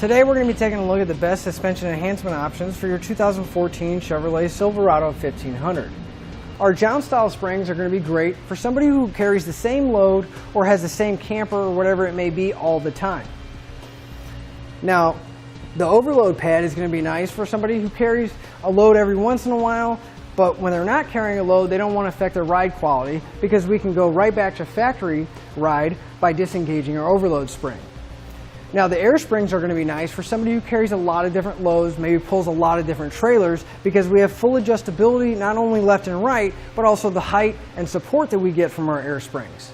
Today we're going to be taking a look at the best suspension enhancement options for your 2014 Chevrolet Silverado 1500. Our Jounce-Style springs are going to be great for somebody who carries the same load or has the same camper or whatever it may be all the time. Now, the overload pad is going to be nice for somebody who carries a load every once in a while, but when they're not carrying a load, they don't want to affect their ride quality because we can go right back to factory ride by disengaging our overload spring. Now, the air springs are going to be nice for somebody who carries a lot of different loads, maybe pulls a lot of different trailers, because we have full adjustability not only left and right, but also the height and support that we get from our air springs.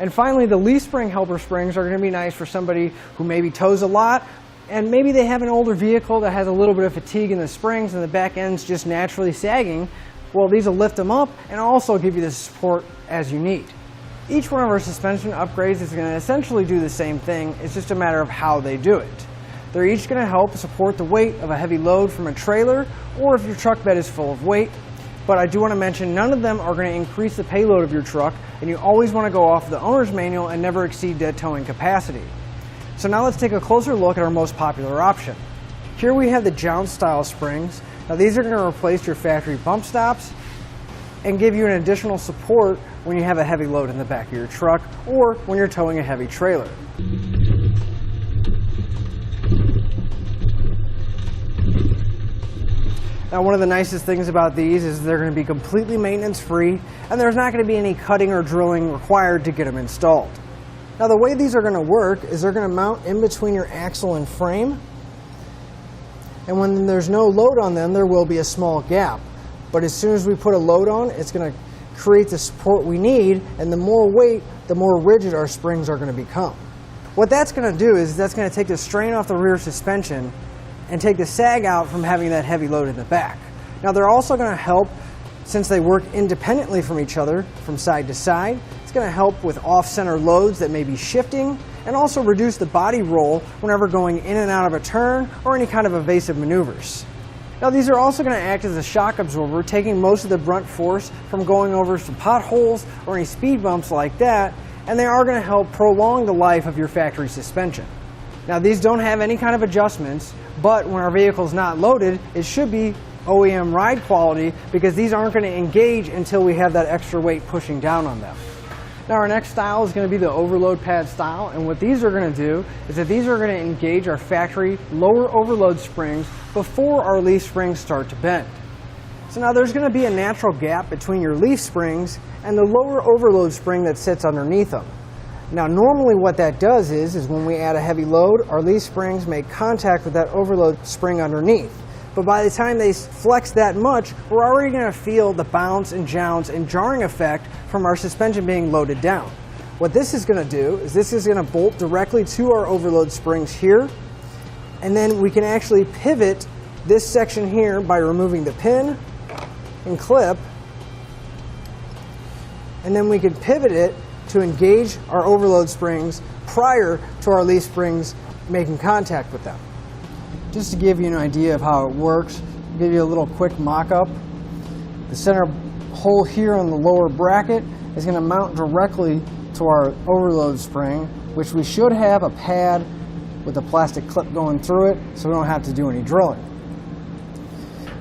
And finally, the leaf spring helper springs are going to be nice for somebody who maybe tows a lot, and maybe they have an older vehicle that has a little bit of fatigue in the springs and the back end's just naturally sagging. Well, these will lift them up and also give you the support as you need. Each one of our suspension upgrades is going to essentially do the same thing. It's just a matter of how they do it. They're each going to help support the weight of a heavy load from a trailer, or if your truck bed is full of weight. But I do want to mention none of them are going to increase the payload of your truck, and you always want to go off the owner's manual and never exceed dead towing capacity. So now let's take a closer look at our most popular option. Here we have the Jounce-Style springs. Now these are going to replace your factory bump stops and give you an additional support when you have a heavy load in the back of your truck or when you're towing a heavy trailer. Now, one of the nicest things about these is they're going to be completely maintenance free, and there's not going to be any cutting or drilling required to get them installed. Now, the way these are going to work is they're going to mount in between your axle and frame, and when there's no load on them, there will be a small gap. But as soon as we put a load on, it's going to create the support we need, and the more weight, the more rigid our springs are going to become. What that's going to do is that's going to take the strain off the rear suspension and take the sag out from having that heavy load in the back. Now, they're also going to help, since they work independently from each other from side to side, it's going to help with off-center loads that may be shifting and also reduce the body roll whenever going in and out of a turn or any kind of evasive maneuvers. Now, these are also going to act as a shock absorber, taking most of the brunt force from going over some potholes or any speed bumps like that, and they are going to help prolong the life of your factory suspension. Now, these don't have any kind of adjustments, but when our vehicle is not loaded, it should be OEM ride quality because these aren't going to engage until we have that extra weight pushing down on them. Now, our next style is going to be the overload pad style, and what these are going to do is that these are going to engage our factory lower overload springs before our leaf springs start to bend. So now there's going to be a natural gap between your leaf springs and the lower overload spring that sits underneath them. Now, normally what that does is when we add a heavy load, our leaf springs make contact with that overload spring underneath. But by the time they flex that much, we're already going to feel the bounce and jounce and jarring effect from our suspension being loaded down. What this is going to do is this is going to bolt directly to our overload springs here, and then we can actually pivot this section here by removing the pin and clip, and then we can pivot it to engage our overload springs prior to our leaf springs making contact with them. Just to give you an idea of how it works, I'll give you a little quick mock-up. The center hole here on the lower bracket is going to mount directly to our overload spring, which we should have a pad with a plastic clip going through it, so we don't have to do any drilling.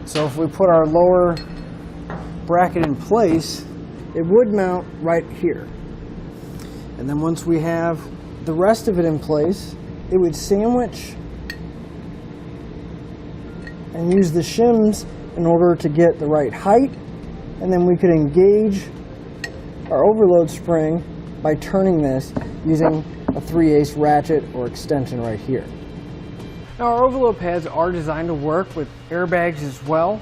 So if we put our lower bracket in place, it would mount right here. And then once we have the rest of it in place, it would sandwich and use the shims in order to get the right height, and then we could engage our overload spring by turning this using a 3/8 ratchet or extension right here. Now, our overload pads are designed to work with airbags as well,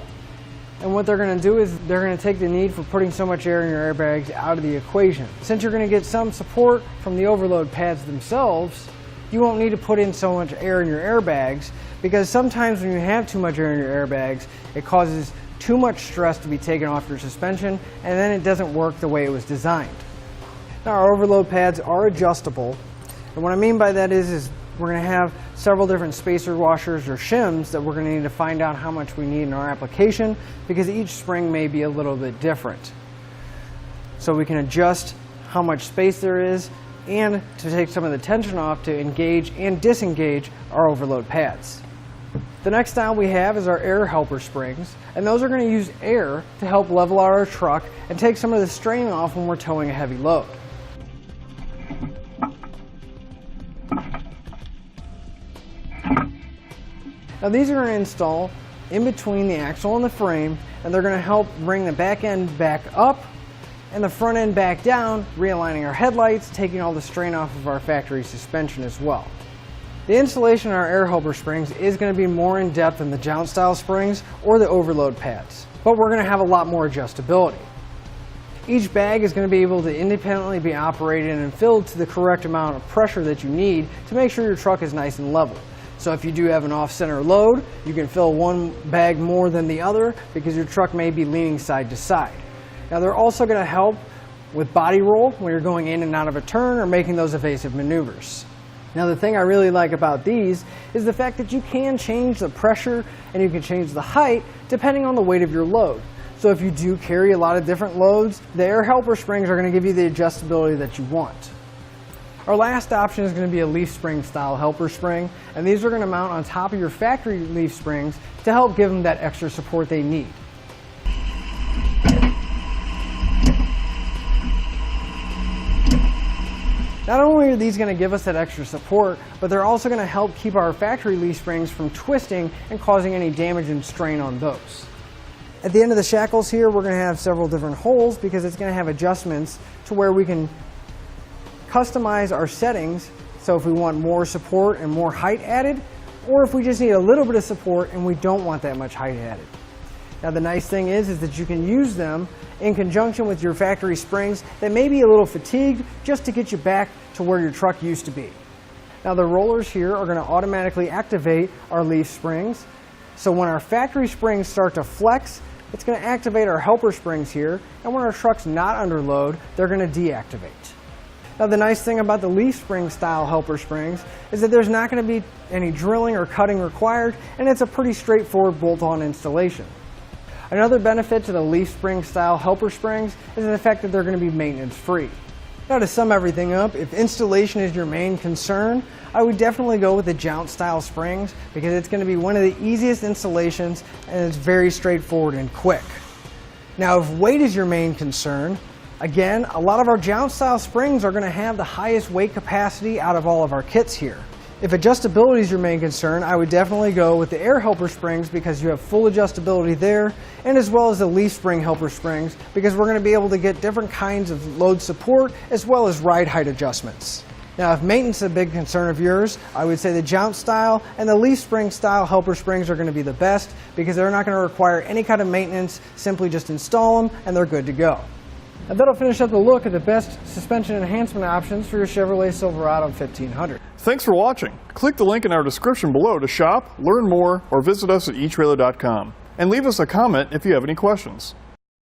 and what they're going to do is they're going to take the need for putting so much air in your airbags out of the equation. Since you're going to get some support from the overload pads themselves, you won't need to put in so much air in your airbags, because sometimes when you have too much air in your airbags, it causes too much stress to be taken off your suspension, and then it doesn't work the way it was designed. Now, our overload pads are adjustable, and what I mean by that is we're going to have several different spacer washers or shims that we're going to need to find out how much we need in our application, because each spring may be a little bit different. So we can adjust how much space there is and to take some of the tension off to engage and disengage our overload pads. The next style we have is our air helper springs, and those are going to use air to help level out our truck and take some of the strain off when we're towing a heavy load. Now these are going to install in between the axle and the frame, and they're going to help bring the back end back up and the front end back down, realigning our headlights, taking all the strain off of our factory suspension as well. The installation of our air helper springs is going to be more in depth than the Jounce-Style springs or the overload pads, but we're going to have a lot more adjustability. Each bag is going to be able to independently be operated and filled to the correct amount of pressure that you need to make sure your truck is nice and level. So if you do have an off-center load, you can fill one bag more than the other because your truck may be leaning side to side. Now they're also going to help with body roll when you're going in and out of a turn or making those evasive maneuvers. Now the thing I really like about these is the fact that you can change the pressure and you can change the height depending on the weight of your load. So if you do carry a lot of different loads, the air helper springs are going to give you the adjustability that you want. Our last option is going to be a leaf spring style helper spring, and these are going to mount on top of your factory leaf springs to help give them that extra support they need. Not only are these going to give us that extra support, but they're also going to help keep our factory leaf springs from twisting and causing any damage and strain on those. At the end of the shackles here, we're going to have several different holes because it's going to have adjustments to where we can customize our settings. So if we want more support and more height added, or if we just need a little bit of support and we don't want that much height added. Now the nice thing is that you can use them in conjunction with your factory springs that may be a little fatigued just to get you back to where your truck used to be. Now the rollers here are going to automatically activate our leaf springs. So when our factory springs start to flex, it's going to activate our helper springs here, and when our truck's not under load, they're going to deactivate. Now the nice thing about the leaf spring style helper springs is that there's not going to be any drilling or cutting required, and it's a pretty straightforward bolt-on installation. Another benefit to the leaf spring style helper springs is the fact that they're going to be maintenance free. Now to sum everything up, if installation is your main concern, I would definitely go with the Jounce-Style springs because it's going to be one of the easiest installations and it's very straightforward and quick. Now if weight is your main concern, again, a lot of our Jounce-Style springs are going to have the highest weight capacity out of all of our kits here. If adjustability is your main concern, I would definitely go with the air helper springs because you have full adjustability there, and as well as the leaf spring helper springs because we're going to be able to get different kinds of load support as well as ride height adjustments. Now if maintenance is a big concern of yours, I would say the Jounce-Style and the leaf spring style helper springs are going to be the best because they're not going to require any kind of maintenance, simply just install them and they're good to go. And that'll finish up the look at the best suspension enhancement options for your Chevrolet Silverado 1500. Thanks for watching. Click the link in our description below to shop, learn more, or visit us at etrailer.com. And leave us a comment if you have any questions.